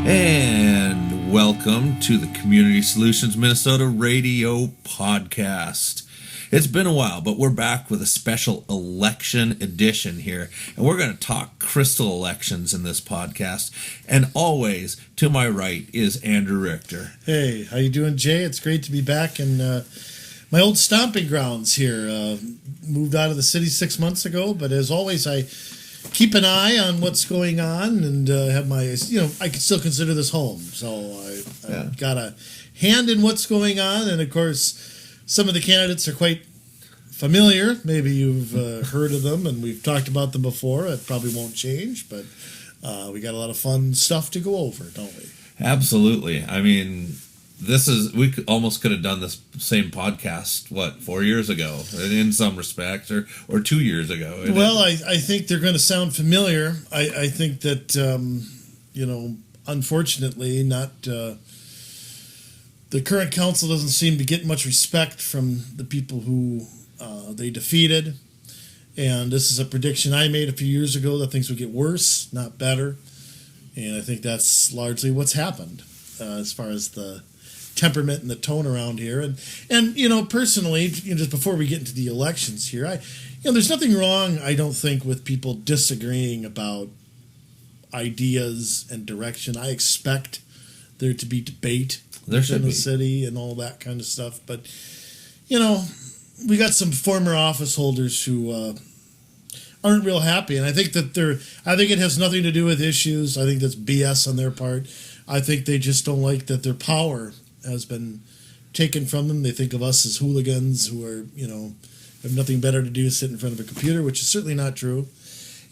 And welcome to the Community Solutions Minnesota Radio Podcast. It's been a while, but we're back with a special election edition here. And we're going to talk crystal elections in this podcast. And always, to my right is Andrew Richter. Hey, how you doing, Jay? It's great to be back in my old stomping grounds here. Moved out of the city 6 months ago, but as always, I keep an eye on what's going on and have my, I can still consider this home. So I've got a hand in what's going on. And of course, some of the candidates are quite familiar. Maybe you've heard of them and we've talked about them before. It probably won't change, but we got a lot of fun stuff to go over, don't we? Absolutely. I mean, we almost could have done this same podcast, 4 years ago, in some respects, or 2 years ago. Well, I think they're going to sound familiar. I think that, unfortunately, the current council doesn't seem to get much respect from the people who they defeated. And this is a prediction I made a few years ago that things would get worse, not better. And I think that's largely what's happened as far as the temperament and the tone around here. And personally, just before we get into the elections here, there's nothing wrong, I don't think, with people disagreeing about ideas and direction. I expect there to be debate in the city and all that kind of stuff. But, we got some former office holders who aren't real happy. And I think it has nothing to do with issues. I think that's BS on their part. I think they just don't like that their power has been taken from them. They think of us as hooligans who are, have nothing better to do to sit in front of a computer, which is certainly not true.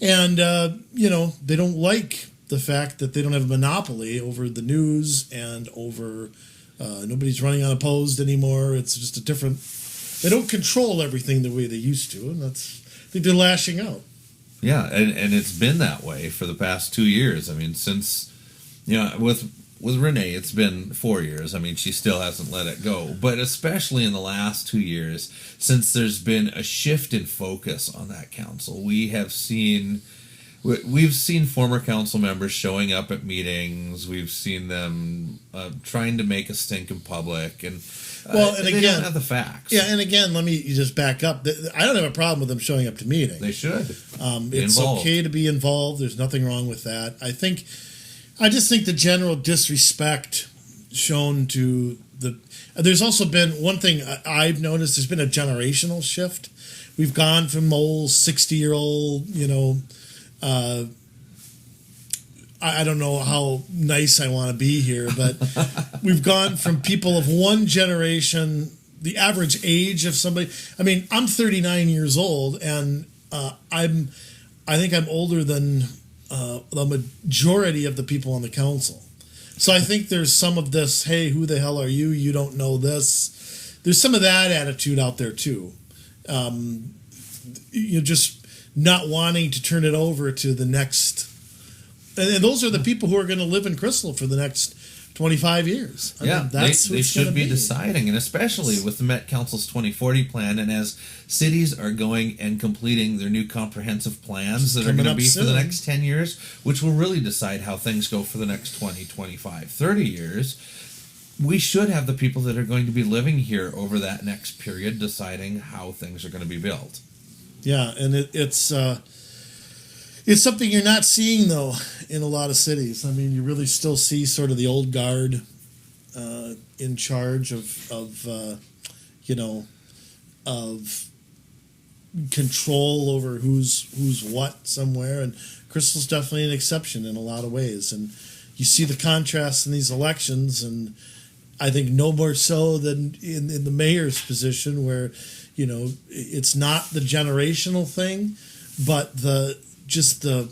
And, they don't like the fact that they don't have a monopoly over the news and over nobody's running unopposed anymore. It's just they don't control everything the way they used to. And I think they're lashing out. Yeah. And it's been that way for the past 2 years. I mean, since, with Renee, it's been 4 years. I mean, she still hasn't let it go. But especially in the last 2 years, since there's been a shift in focus on that council, we've seen former council members showing up at meetings. We've seen them trying to make a stink in public, and they don't have the facts. Yeah, and again, let me just back up. I don't have a problem with them showing up to meetings. They should. It's okay to be involved. There's nothing wrong with that. I just think the general disrespect shown to there's also been one thing I've noticed. There's been a generational shift. We've gone from old 60-year-old, I don't know how nice I want to be here, but we've gone from people of one generation, the average age of somebody. I mean, I'm 39 years old, and I think I'm older than the majority of the people on the council. So I think there's some of this, hey, who the hell are you? You don't know this. There's some of that attitude out there too. Just not wanting to turn it over to the next. And those are the people who are going to live in Crystal for the next 25 years. They should be deciding, and especially with the Met Council's 2040 plan, and as cities are going and completing their new comprehensive plans that are going to be for the next 10 years, which will really decide how things go for the next 20, 25, 30 years, we should have the people that are going to be living here over that next period deciding how things are going to be built. Yeah, and it's something you're not seeing, though, in a lot of cities. I mean, you really still see sort of the old guard in charge of control over who's what somewhere. And Crystal's definitely an exception in a lot of ways. And you see the contrast in these elections, and I think no more so than in the mayor's position where, it's not the generational thing, but just the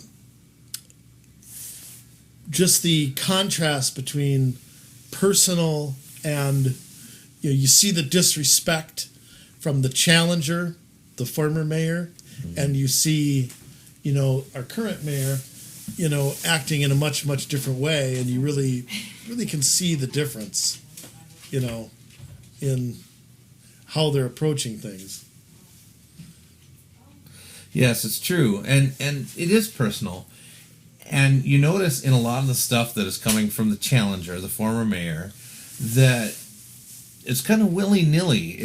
contrast between personal and you see the disrespect from the challenger, the former mayor, and you see our current mayor acting in a much different way, and you really can see the difference in how they're approaching things. Yes, it's true, and it is personal. And you notice in a lot of the stuff that is coming from the challenger, the former mayor, that it's kind of willy-nilly.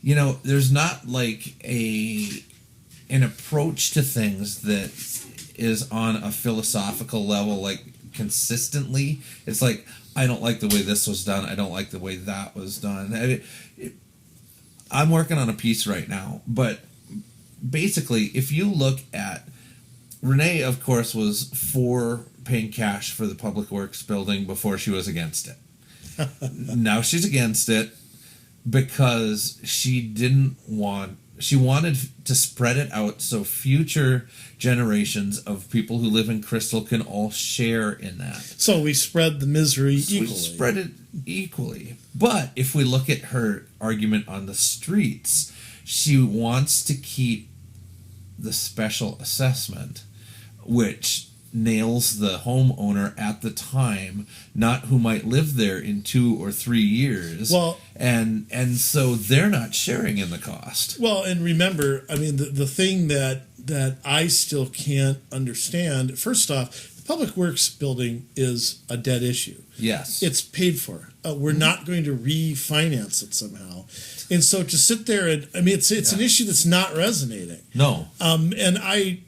There's not like an approach to things that is on a philosophical level, like consistently. It's like, I don't like the way this was done. I don't like the way that was done. I'm working on a piece right now, but basically, if you look at Renee, of course, was for paying cash for the public works building before she was against it. Now she's against it because she wanted to spread it out so future generations of people who live in Crystal can all share in that. So we spread the misery equally. We spread it equally. But if we look at her argument on the streets, she wants to keep the special assessment, which nails the homeowner at the time, not who might live there in 2 or 3 years. Well, and so they're not sharing in the cost. Well, and remember, I mean, the thing that I still can't understand, first off, the Public Works building is a dead issue. Yes. It's paid for. We're not going to refinance it somehow. And so to sit there and, I mean, it's an issue that's not resonating. No. And I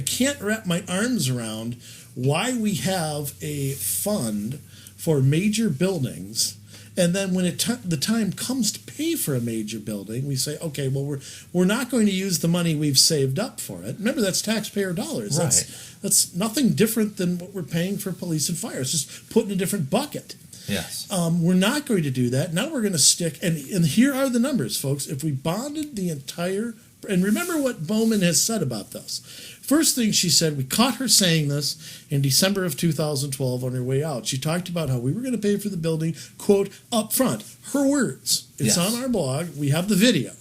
can't wrap my arms around why we have a fund for major buildings, and then when the time comes to pay for a major building, we say, okay, well, we're not going to use the money we've saved up for it. Remember, that's taxpayer dollars. Right. That's nothing different than what we're paying for police and fire. It's just put in a different bucket. Yes. We're not going to do that. Now we're going to stick, and here are the numbers, folks. If we bonded the entire, and remember what Bowman has said about this. First thing she said, we caught her saying this in December of 2012 on her way out. She talked about how we were going to pay for the building, quote, up front. Her words. It's on our blog. We have the video.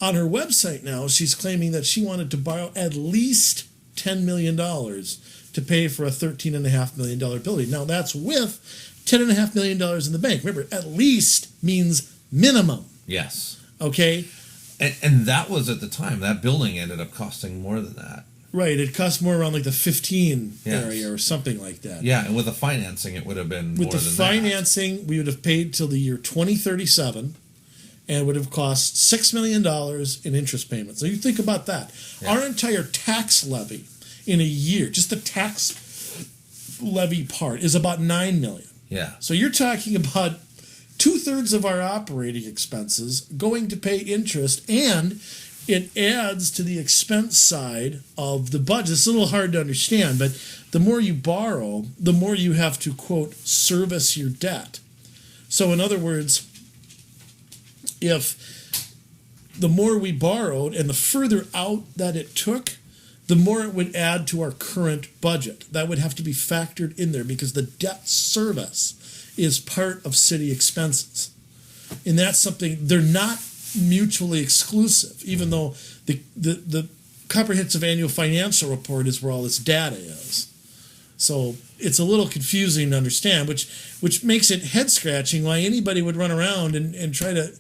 On her website now, she's claiming that she wanted to borrow at least $10 million to pay for a $13.5 million building. Now, that's with $10.5 million in the bank. Remember, at least means minimum. Yes. Okay? And that was at the time. That building ended up costing more than that. Right. It cost more around like the 15 area or something like that. Yeah, and with the financing, it would have been more than that. With the financing, we would have paid till the year 2037 and would have cost $6 million in interest payments. So you think about that. Yeah. Our entire tax levy in a year, just the tax levy part, is about $9 million. Yeah. So you're talking about 2/3 of our operating expenses going to pay interest, and it adds to the expense side of the budget. It's a little hard to understand, but the more you borrow, the more you have to, quote, service your debt. So in other words, if the more we borrowed and the further out that it took, the more it would add to our current budget. That would have to be factored in there because the debt service is part of city expenses. And that's something, they're not mutually exclusive, even though the comprehensive annual financial report is where all this data is. So it's a little confusing to understand, which makes it head scratching why anybody would run around and try to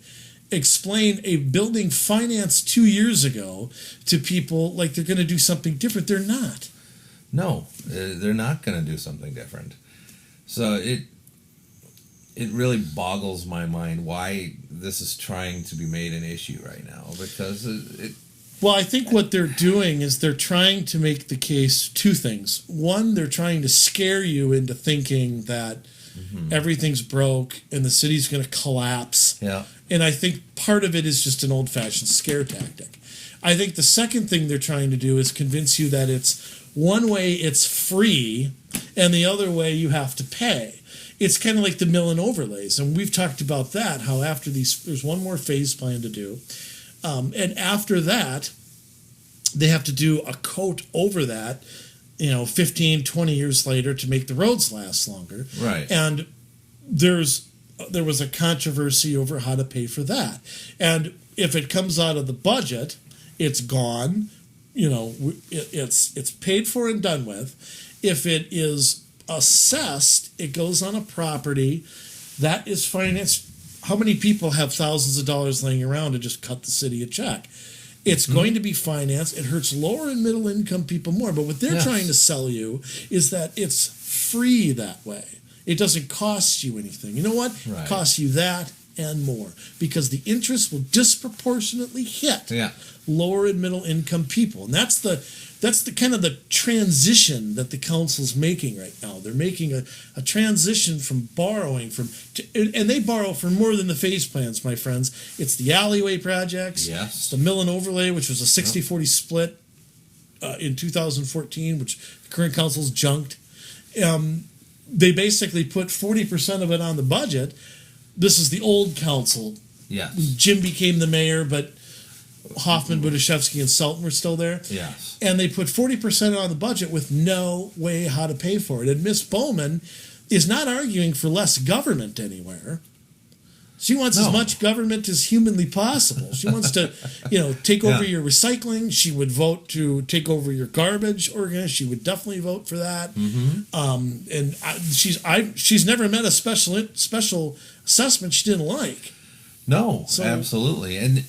explain a building financed 2 years ago to people like they're going to do something different. They're not. No, they're not going to do something different. So it really boggles my mind why this is trying to be made an issue right now, because well, I think what they're doing is they're trying to make the case two things. One, they're trying to scare you into thinking that everything's broke and the city's going to collapse. Yeah. And I think part of it is just an old-fashioned scare tactic. I think the second thing they're trying to do is convince you that it's one way it's free and the other way you have to pay. It's kind of like the mill and overlays, and we've talked about that, how after there's one more phase plan to do, and after that, they have to do a coat over that, 15, 20 years later to make the roads last longer. Right. And there was a controversy over how to pay for that. And if it comes out of the budget, it's gone. It's paid for and done with. If it is assessed, it goes on a property that is financed. How many people have thousands of dollars laying around to just cut the city a check? It's going to be financed. It hurts lower and middle income people more. But what they're Yes. trying to sell you is that it's free that way. It doesn't cost you anything. You know what? Right. It costs you that and more because the interest will disproportionately hit Yeah. lower and middle income people. And that's the kind of the transition that the council's making right now. They're making a transition from borrowing and they borrow for more than the phase plans, my friends. It's the alleyway projects. Yes. It's the mill and overlay, which was a 60-40 split in 2014, which the current council's junked. They basically put 40% of it on the budget. This is the old council. Yes. Jim became the mayor, but Hoffman, Budashevsky, and Sultan were still there. Yes. And they put 40% on the budget with no way how to pay for it. And Miss Bowman is not arguing for less government anywhere. She wants as much government as humanly possible. She wants to, take over your recycling. She would vote to take over your garbage organization. She would definitely vote for that. And she's never met a special assessment she didn't like. No, So- absolutely. And,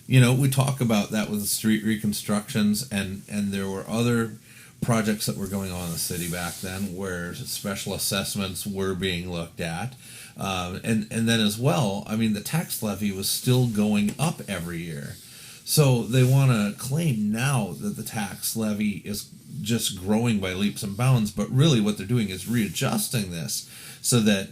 we talk about that with the street reconstructions, and there were other projects that were going on in the city back then where special assessments were being looked at. And then as well, the tax levy was still going up every year. So they want to claim now that the tax levy is just growing by leaps and bounds, but really what they're doing is readjusting this so that,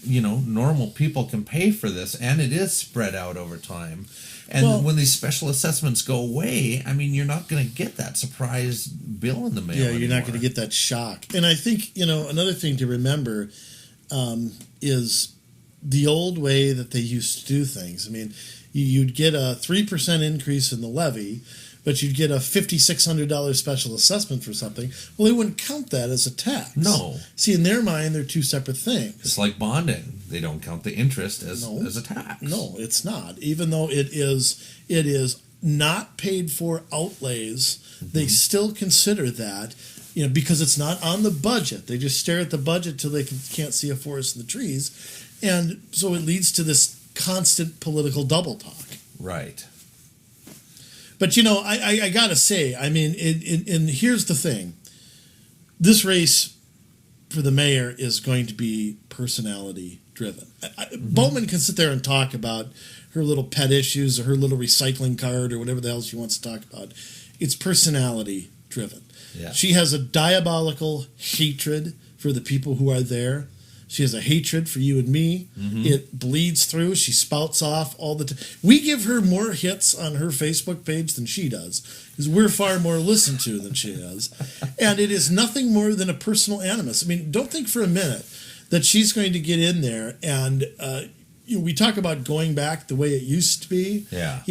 normal people can pay for this, and it is spread out over time. And when these special assessments go away, you're not going to get that surprise bill in the mail. Yeah, you're not going to get that shock. And I think, another thing to remember is the old way that they used to do things. You'd get a 3% increase in the levy, but you'd get a $5,600 special assessment for something. Well, they wouldn't count that as a tax. No. See, in their mind, they're two separate things. It's like bonding. They don't count the interest as a tax. No, it's not. Even though it is not paid for outlays, they still consider that, because it's not on the budget. They just stare at the budget till they can't see a forest in the trees. And so it leads to this constant political double talk. Right. But, I got to say, and here's the thing. This race for the mayor is going to be personality driven. Bowman can sit there and talk about her little pet issues or her little recycling card or whatever the hell she wants to talk about. It's personality driven. Yeah. She has a diabolical hatred for the people who are there. She has a hatred for you and me. It bleeds through. She spouts off all the time. We give her more hits on her Facebook page than she does, because we're far more listened to than she does. And it is nothing more than a personal animus. Don't think for a minute that she's going to get in there and we talk about going back the way it used to be. Yeah.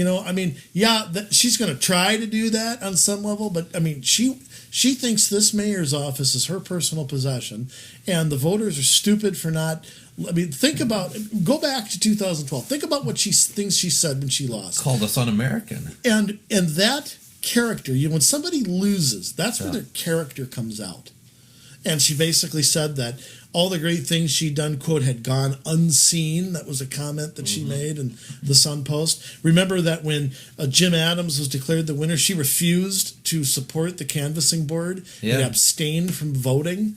She's going to try to do that on some level, but she thinks this mayor's office is her personal possession, and the voters are stupid for not. Go back to 2012. Think about what things she said when she lost. Called us un-American. And that character, when somebody loses, that's where their character comes out. And she basically said that all the great things she'd done, quote, had gone unseen. That was a comment that she made in the Sun Post. Remember that when Jim Adams was declared the winner, she refused to support the canvassing board and abstained from voting.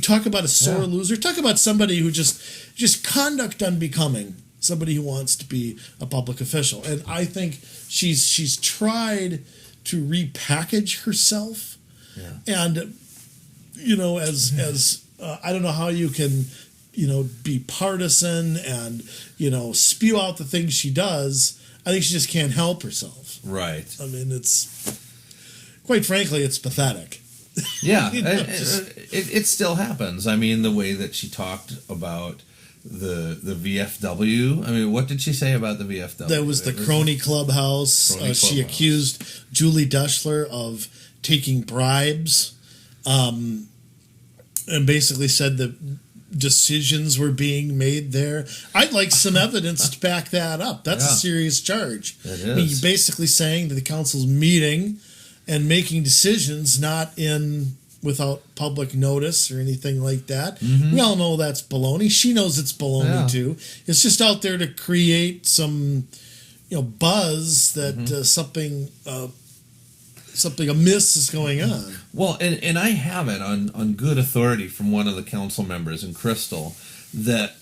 Talk about a sore loser. Talk about somebody who just conduct unbecoming. Somebody who wants to be a public official. And I think she's tried to repackage herself. Yeah. And, as I don't know how you can, be partisan and, spew out the things she does. I think she just can't help herself. Right. It's, quite frankly, it's pathetic. Yeah, it still happens. The way that she talked about the VFW. What did she say about the VFW? That was the crony clubhouse. She accused Julie Deschler of taking bribes. And basically said that decisions were being made there. I'd like some evidence to back that up. That's a serious charge. It is. You're basically saying that the council's meeting and making decisions not without public notice or anything like that. We all know that's baloney. She knows it's baloney too. It's just out there to create some, buzz that something amiss is going on. Well, and I have it on good authority from one of the council members in Crystal that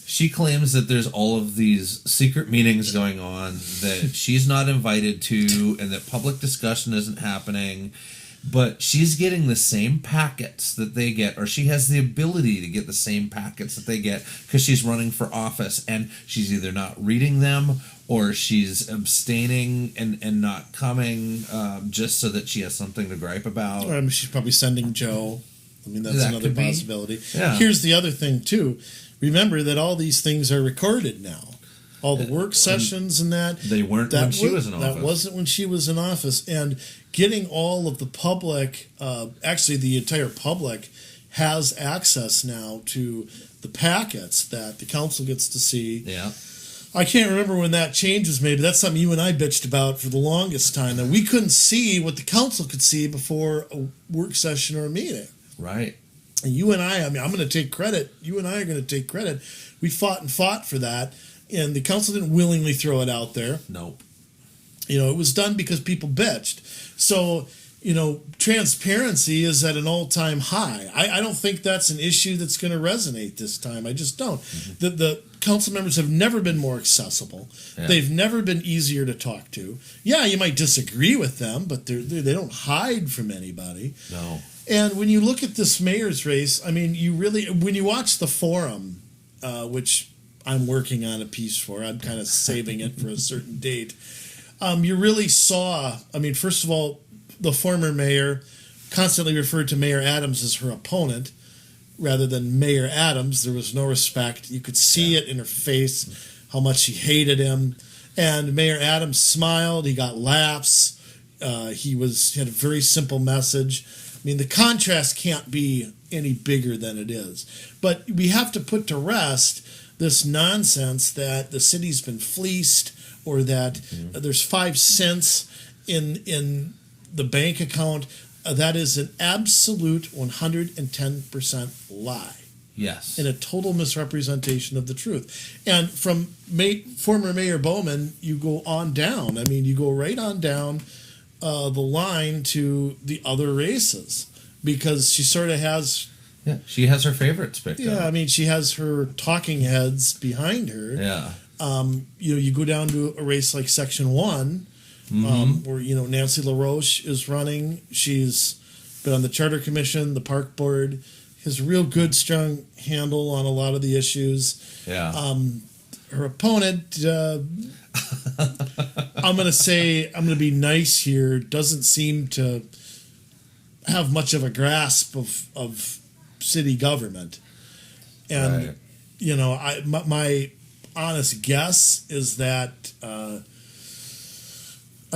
she claims that there's all of these secret meetings going on that she's not invited to and that public discussion isn't happening. But she's getting the same packets that they get, or she has the ability to get the same packets that they get because she's running for office, and she's either not reading them or she's abstaining and not coming just so that she has something to gripe about. Or she's probably sending Joe. I mean, that's That another could be. possibility. Yeah. Here's the other thing, too. Remember that all these things are recorded now. All the work sessions and that. They weren't when she was in office. That wasn't when she was in office. And getting all of the public, actually the entire public, has access now to the packets that the council gets to see. Yeah. I can't remember when that change was made, but that's something you and I bitched about for the longest time, that we couldn't see what the council could see before a work session or a meeting. Right. And you and I mean, I'm going to take credit. You and I are going to take credit. We fought for that. And the council didn't willingly throw it out there. Nope. It was done because people bitched. So, transparency is at an all-time high. I don't think that's an issue that's going to resonate this time. I just don't. Mm-hmm. The council members have never been more accessible. Yeah. They've never been easier to talk to. Yeah, you might disagree with them, but they don't hide from anybody. No. And when you look at this mayor's race, I mean, when you watch the forum, which I'm working on a piece for, I'm kind of saving it for a certain date. You really saw, I mean, first of all, the former mayor constantly referred to Mayor Adams as her opponent rather than Mayor Adams. There was no respect. You could see it in her face, how much she hated him. And Mayor Adams smiled. He got laughs. He had a very simple message. I mean, the contrast can't be any bigger than it is. But we have to put to rest this nonsense that the city's been fleeced or that there's 5 cents in the bank account. That is an absolute 110% lie. Yes. And a total misrepresentation of the truth. And from former Mayor Bowman, you go on down. I mean, you go right on down the line to the other races because she sort of has... Yeah, she has her favorites picked out. Yeah, I mean, she has her talking heads behind her. Yeah. You go down to a race like Section 1, where, Nancy LaRoche is running. She's been on the Charter Commission, the Park Board, has a real good, strong handle on a lot of the issues. Yeah. Her opponent, I'm going to be nice here, doesn't seem to have much of a grasp of city government. And, right. My honest guess is that I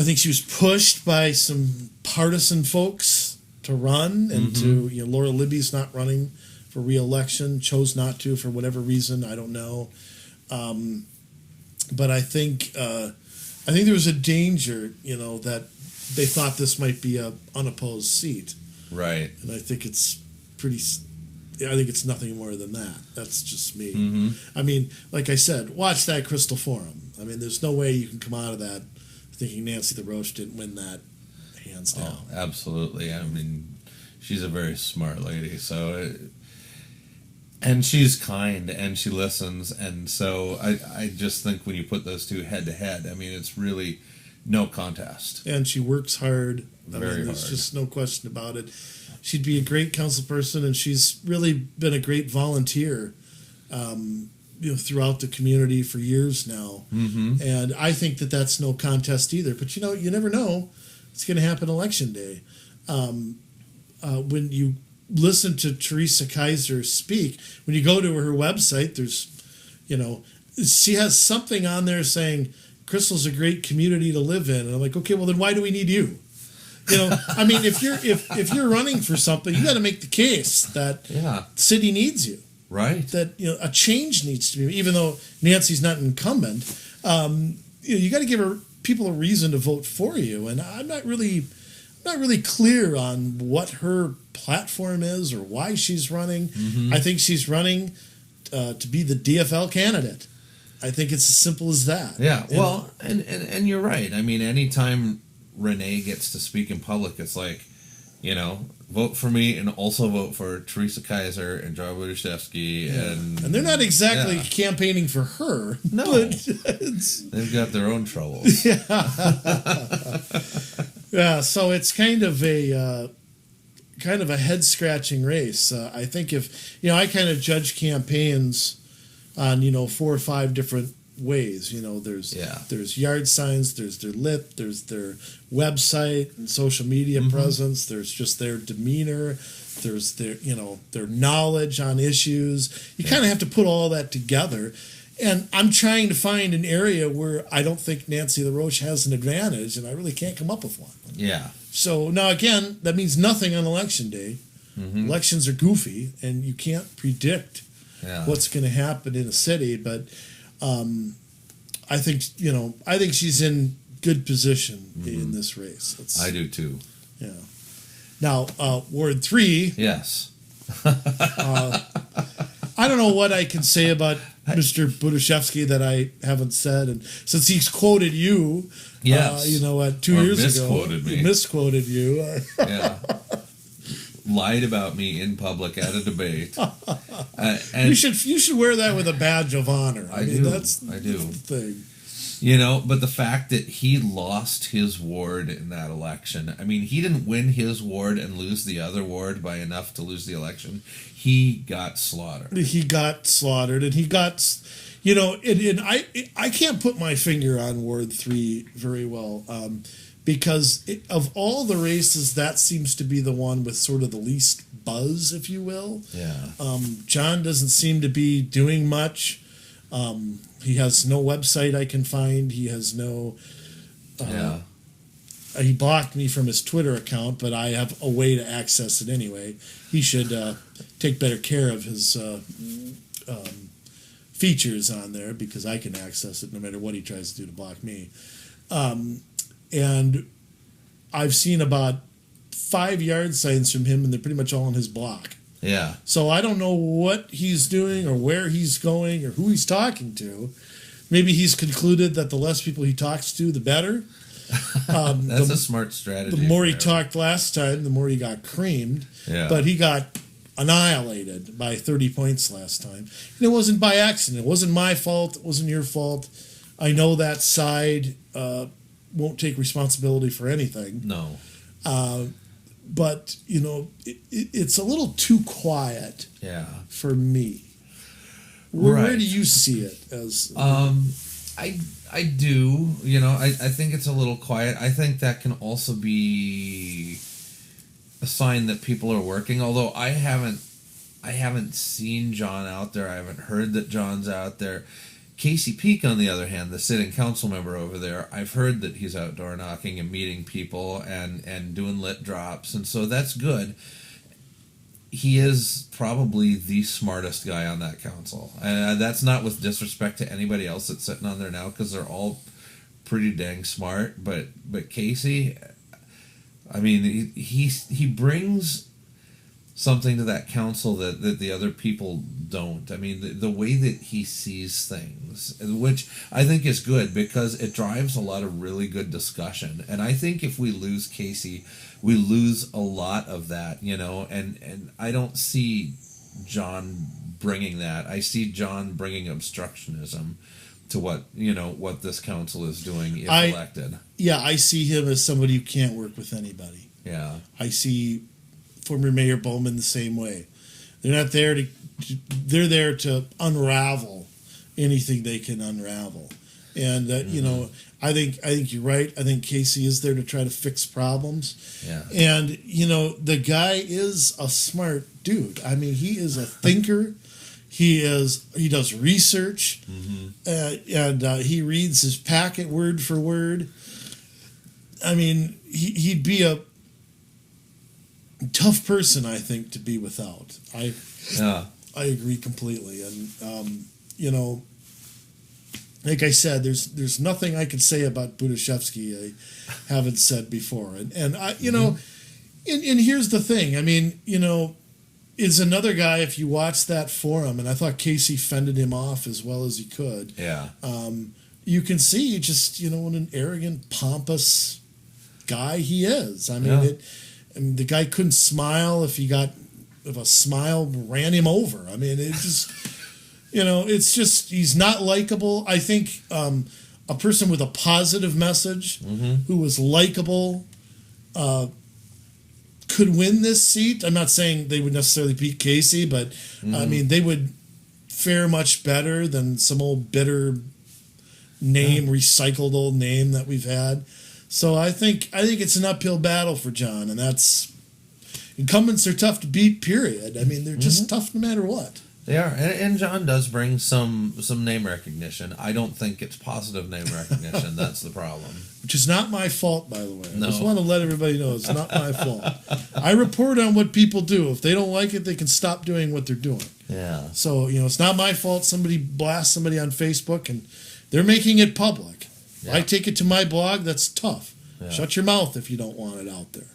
think she was pushed by some partisan folks to run and to, Laura Libby's not running for re-election, chose not to for whatever reason, I don't know. But I think there was a danger, that they thought this might be a unopposed seat. Right. And I think it's nothing more than that. That's just me. I mean, like I said, watch that Crystal Forum. I mean, there's no way you can come out of that thinking Nancy LaRoche didn't win that hands down. Oh, absolutely. I mean, she's a very smart lady. And she's kind and she listens. And so I just think when you put those two head to head, I mean, it's really no contest. And she works hard. Very there's hard. just no question about it. She'd be a great council person, and she's really been a great volunteer, throughout the community for years now. And I think that that's no contest either. But you never know; it's going to happen election day. When you listen to Teresa Kaiser speak, when you go to her website, there's, she has something on there saying Crystal's a great community to live in, and I'm like, okay, well then why do we need you? I mean, if you're running for something, you got to make the case that the city needs you, right? That a change needs to be. Even though Nancy's not an incumbent, you got to give people a reason to vote for you. And I'm not really clear on what her platform is or why she's running. I think she's running to be the DFL candidate. I think it's as simple as that. Yeah, well, and you're right. I mean, anytime Renee gets to speak in public, it's like, vote for me and also vote for Teresa Kaiser and Joy Wojciechowski. And they're not exactly campaigning for her. No. They've got their own troubles. Yeah, so it's kind of a head scratching race. I think if I kind of judge campaigns on 4 or 5 different ways. There's yard signs, there's their lip, there's their website and social media presence, there's just their demeanor, there's their knowledge on issues. You kind of have to put all that together. And I'm trying to find an area where I don't think Nancy LaRoche has an advantage, and I really can't come up with one. Yeah. So now, again, that means nothing on Election Day. Elections are goofy, and you can't predict what's going to happen in a city. But I think she's in good position in this race. I do too. Yeah. Now, Ward 3. Yes. I don't know what I can say about Mr. Budiszewski that I haven't said, and since he's quoted you, 2 years ago, he misquoted you. Lied about me in public at a debate. And you should wear that with a badge of honor. I do. That's I do. the thing. But the fact that he lost his ward in that election, I mean, he didn't win his ward and lose the other ward by enough to lose the election. He got slaughtered. And he got, and I can't put my finger on Ward 3 very well, because of all the races, that seems to be the one with sort of the least buzz, if you will. Yeah. John doesn't seem to be doing much. He has no website I can find. He has no. He blocked me from his Twitter account, but I have a way to access it anyway. He should take better care of his features on there, because I can access it no matter what he tries to do to block me. And I've seen about 5 yard signs from him, and they're pretty much all on his block. Yeah. So I don't know what he's doing or where he's going or who he's talking to. Maybe he's concluded that the less people he talks to, the better. That's a smart strategy. The more he talked last time, the more he got creamed. Yeah. But he got annihilated by 30 points last time. And it wasn't by accident. It wasn't my fault. It wasn't your fault. I know that side won't take responsibility for anything. No. But, it's a little too quiet for me. Where do you see it as? I do. I think it's a little quiet. I think that can also be a sign that people are working. Although I haven't seen John out there. I haven't heard that John's out there. Casey Peak, on the other hand, the sitting council member over there, I've heard that he's outdoor knocking and meeting people and doing lit drops, and so that's good. He is probably the smartest guy on that council. And that's not with disrespect to anybody else that's sitting on there now, because they're all pretty dang smart. But Casey, I mean, he brings something to that council that the other people don't. I mean, the way that he sees things, which I think is good, because it drives a lot of really good discussion. And I think if we lose Casey, we lose a lot of that, and I don't see John bringing that. I see John bringing obstructionism to what this council is doing if elected. Yeah, I see him as somebody who can't work with anybody. Yeah. I see former Mayor Bowman the same way. They're not there to. They're there to unravel anything they can unravel, and I think you're right. I think Casey is there to try to fix problems. Yeah. And the guy is a smart dude. I mean, he is a thinker. He does research, and he reads his packet word for word. I mean, he'd be a tough person, I think, to be without. I agree completely, and like I said, there's nothing I can say about Budiszewski I haven't said before, and I and here's the thing. I mean, is another guy. If you watch that forum, and I thought Casey fended him off as well as he could. Yeah. You can see just what an arrogant, pompous guy he is. I mean, Yeah. the guy couldn't smile if a smile ran him over. I mean, it just, it's just he's not likable. I think a person with a positive message who was likable could win this seat. I'm not saying they would necessarily beat Casey, but I mean, they would fare much better than some old bitter name, recycled old name that we've had. So I think it's an uphill battle for John, and that's incumbents are tough to beat. Period. I mean, they're just tough no matter what. They are, and John does bring some name recognition. I don't think it's positive name recognition. That's the problem. Which is not my fault, by the way. No. I just want to let everybody know it's not my fault. I report on what people do. If they don't like it, they can stop doing what they're doing. Yeah. So, it's not my fault somebody blasts somebody on Facebook and they're making it public. Yeah. I take it to my blog, that's tough. Yeah. Shut your mouth if you don't want it out there.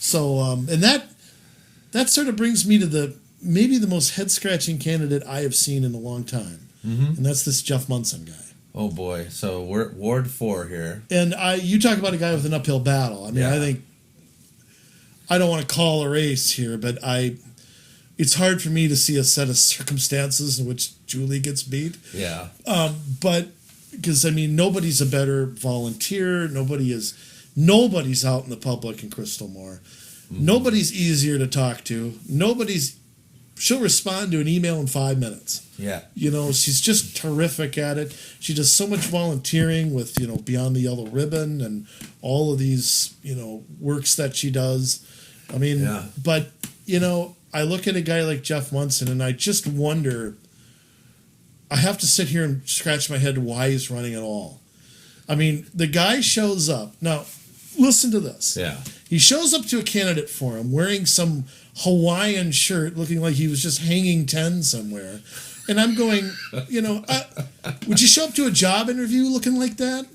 So, and that sort of brings me to maybe the most head-scratching candidate I have seen in a long time. And that's this Jeff Munson guy. Oh boy! So we're at Ward 4 here, and you talk about a guy with an uphill battle. I mean, Yeah. I think I don't want to call a race here, but it's hard for me to see a set of circumstances in which Julie gets beat. Yeah. But because I mean, nobody's a better volunteer. Nobody's out in the public in Crystal Moore. Nobody's easier to talk to. She'll respond to an email in 5 minutes. Yeah. She's just terrific at it. She does so much volunteering with, Beyond the Yellow Ribbon and all of these, works that she does. I mean, Yeah. but, I look at a guy like Jeff Munson and I just wonder, I have to sit here and scratch my head why he's running at all. I mean, the guy shows up. Now, listen to this. Yeah. He shows up to a candidate forum wearing some Hawaiian shirt looking like he was just hanging 10 somewhere. And I'm going, would you show up to a job interview looking like that?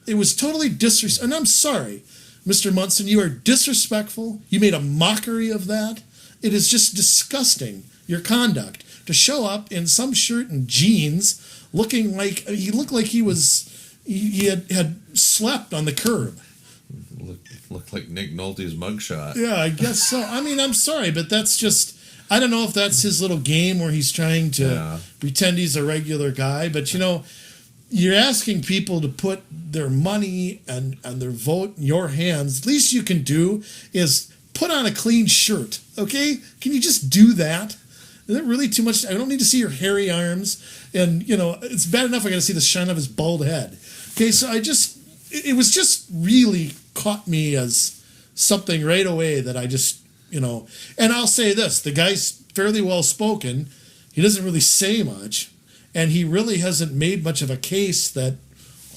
It was totally disrespectful. And I'm sorry, Mr. Munson, you are disrespectful. You made a mockery of that. It is just disgusting, your conduct. To show up in some shirt and jeans looking like, he looked like he had slept on the curb. Looked like Nick Nolte's mugshot. Yeah, I guess so. I mean, I'm sorry, but that's just, I don't know if that's his little game where he's trying to pretend he's a regular guy, but you're asking people to put their money and their vote in your hands. The least you can do is put on a clean shirt, okay? Can you just do that? Is that really too much? I don't need to see your hairy arms, and, it's bad enough I got to see the shine of his bald head. Okay, so it was just really caught me as something right away that I just, and I'll say this, the guy's fairly well spoken. He doesn't really say much, and he really hasn't made much of a case that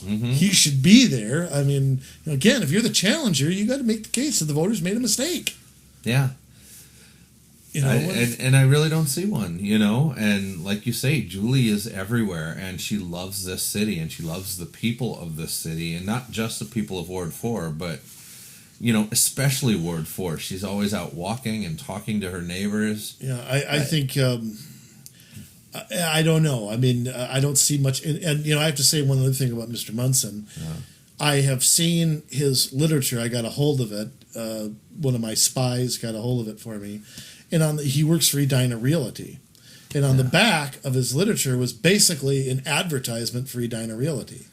he should be there. I mean, again, if you're the challenger, you got to make the case that the voters made a mistake. Yeah. And I really don't see one, and like you say, Julie is everywhere, and she loves this city, and she loves the people of this city, and not just the people of Ward 4, but, especially Ward 4. She's always out walking and talking to her neighbors. Yeah, I think, I don't know. I mean, I don't see much, and I have to say one other thing about Mr. Munson. I have seen his literature. I got a hold of it. One of my spies got a hold of it for me. And he works for Edina Realty. And on the back of his literature was basically an advertisement for Edina Realty,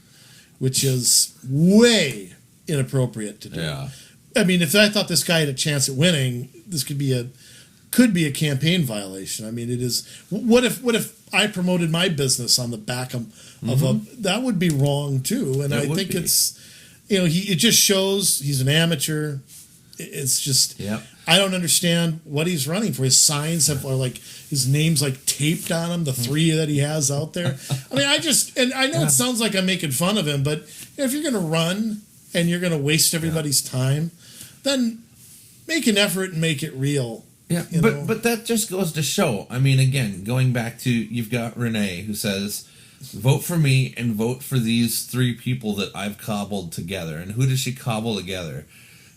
which is way inappropriate to do. Yeah. I mean, if I thought this guy had a chance at winning, this could be a campaign violation. I mean, it is. What if I promoted my business on the back of that would be wrong too. And I think it's, it just shows he's an amateur. It's just, I don't understand what he's running for. His signs are like, his name's like taped on them, the 3 that he has out there. I mean, I know it sounds like I'm making fun of him, but if you're going to run and you're going to waste everybody's time, then make an effort and make it real. Yeah, but that just goes to show. I mean, again, going back to, you've got Renee who says, vote for me and vote for these 3 people that I've cobbled together. And who does she cobble together?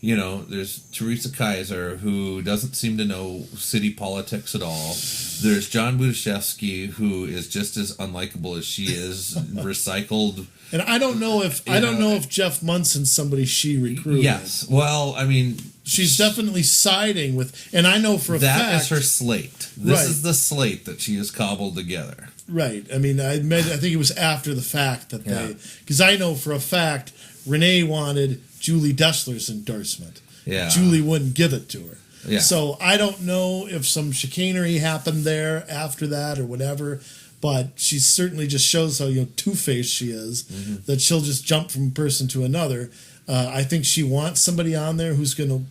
You know, there's Teresa Kaiser, who doesn't seem to know city politics at all. There's John Budashevsky, who is just as unlikable as she is, recycled. And I don't know if Jeff Munson's somebody she recruited. Yes. Well, I mean, she's definitely siding with, and I know for a fact that is her slate. This Right. is the slate that she has cobbled together. Right. I mean, I think it was after the fact that Yeah. because I know for a fact Renee wanted Julie Dessler's endorsement. Yeah. Julie wouldn't give it to her. Yeah. So I don't know if some chicanery happened there after that or whatever, but she certainly just shows how two-faced she is. That she'll just jump from person to another. I think she wants somebody on there who's going to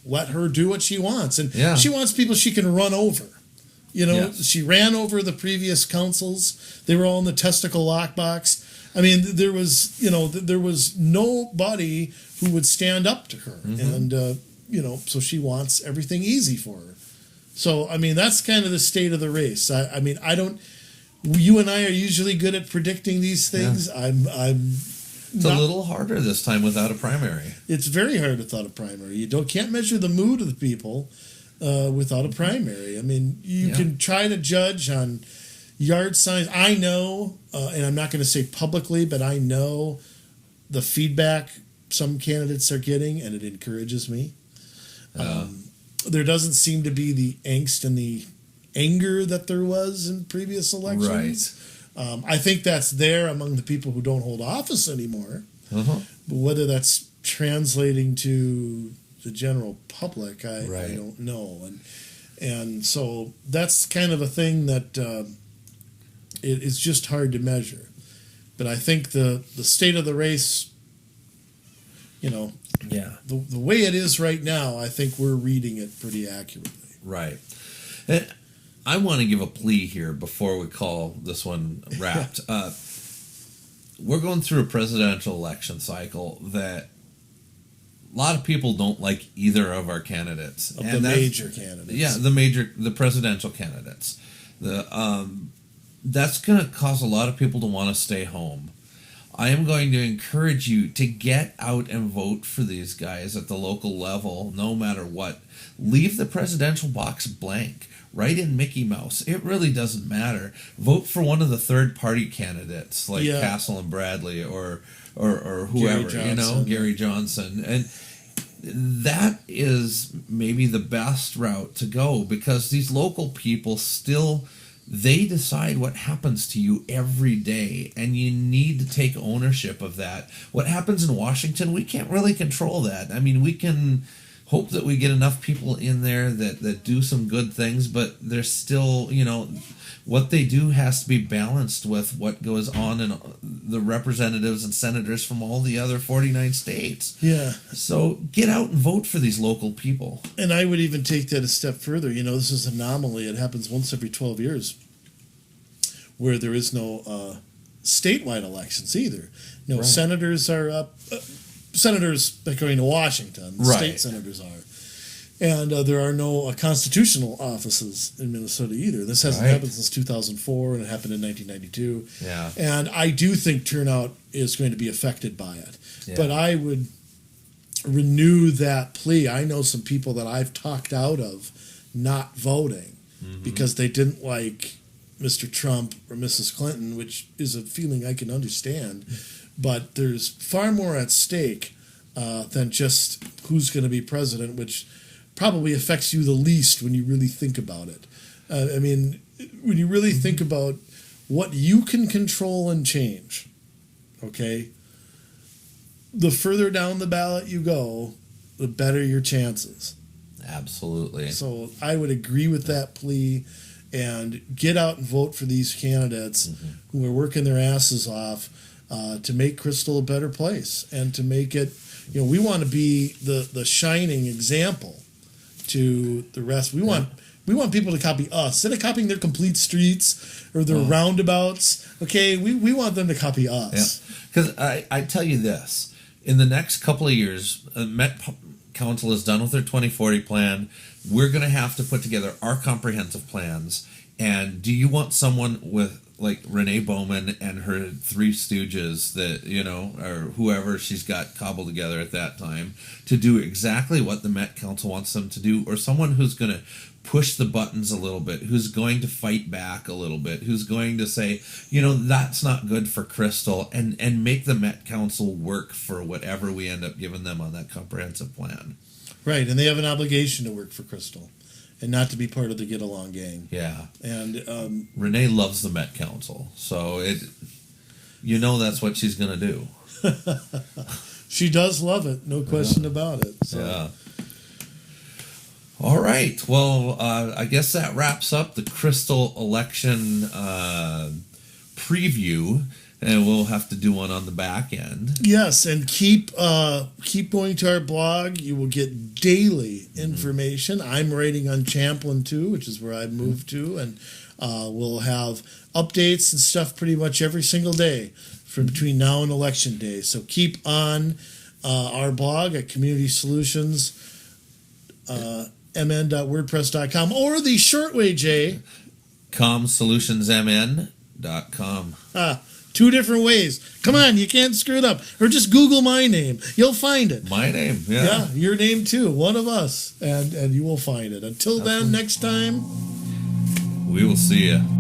let her do what she wants, and Yeah. she wants people she can run over. Yes. She ran over the previous councils. They were all in the testicle lockbox. I mean, there was nobody who would stand up to her, and so she wants everything easy for her. So I mean, that's kind of the state of the race. I mean, I don't. You and I are usually good at predicting these things. Yeah. I'm. It's a little harder this time without a primary. It's very hard without a primary. You can't measure the mood of the people without a primary. I mean, you can try to judge on yard signs. I know, and I'm not going to say publicly, but I know the feedback some candidates are getting, and it encourages me. There doesn't seem to be the angst and the anger that there was in previous elections. Right. I think that's there among the people who don't hold office anymore. Uh-huh. But whether that's translating to the general public, I don't know. And so that's kind of a thing that it is just hard to measure. But I think the state of the race, the way it is right now, I think we're reading it pretty accurately. Right. And I want to give a plea here before we call this one wrapped. We're going through a presidential election cycle that a lot of people don't like either of our candidates. Of the major candidates. Yeah, the presidential candidates. That's going to cause a lot of people to want to stay home. I am going to encourage you to get out and vote for these guys at the local level, no matter what. Leave the presidential box blank. Write in Mickey Mouse. It really doesn't matter. Vote for one of the third-party candidates like Castle and Bradley or whoever, Gary Johnson. And that is maybe the best route to go, because these local people still, they decide what happens to you every day, and you need to take ownership of that. What happens in Washington, we can't really control that. I mean, we can hope that we get enough people in there that do some good things, but there's still, what they do has to be balanced with what goes on in the representatives and senators from all the other 49 states. Yeah. So get out and vote for these local people. And I would even take that a step further. This is an anomaly. It happens once every 12 years where there is no statewide elections either. Right. Senators are up. Senators that are going to Washington, state senators are. And there are no constitutional offices in Minnesota either. This hasn't happened since 2004, and it happened in 1992. Yeah. And I do think turnout is going to be affected by it. Yeah. But I would renew that plea. I know some people that I've talked out of not voting because they didn't like Mr. Trump or Mrs. Clinton, which is a feeling I can understand. But there's far more at stake than just who's going to be president, which probably affects you the least when you really think about it. I mean, when you really think about what you can control and change, okay, the further down the ballot you go, the better your chances. Absolutely. So I would agree with that plea and get out and vote for these candidates who are working their asses off to make Crystal a better place and to make it, we want to be the shining example to the rest. We want people to copy us instead of copying their complete streets or their roundabouts. Okay, we want them to copy us. Yeah, because I tell you this: in the next couple of years, Met Council is done with their 2040 plan. We're going to have to put together our comprehensive plans. And do you want someone with like Renee Bowman and her three stooges that, or whoever she's got cobbled together at that time to do exactly what the Met Council wants them to do, or someone who's going to push the buttons a little bit, who's going to fight back a little bit, who's going to say, that's not good for Crystal, and make the Met Council work for whatever we end up giving them on that comprehensive plan. Right, and they have an obligation to work for Crystal and not to be part of the Get Along gang. Yeah. And Renee loves the Met Council, so that's what she's going to do. She does love it, no question about it. So. Yeah. All right. Well, I guess that wraps up the Crystal election preview, and we'll have to do one on the back end. Yes, and keep going to our blog. You will get daily information. I'm writing on Champlin too, which is where I moved to, and we'll have updates and stuff pretty much every single day from between now and election day. So keep on our blog at Community Solutions. mn.wordpress.com, or the short way, Jay. comsolutionsmn.com. 2 different ways. Come on, you can't screw it up. Or just Google my name. You'll find it. My name, yeah. Yeah, your name too. One of us. And you will find it. Until then, next time. We will see you.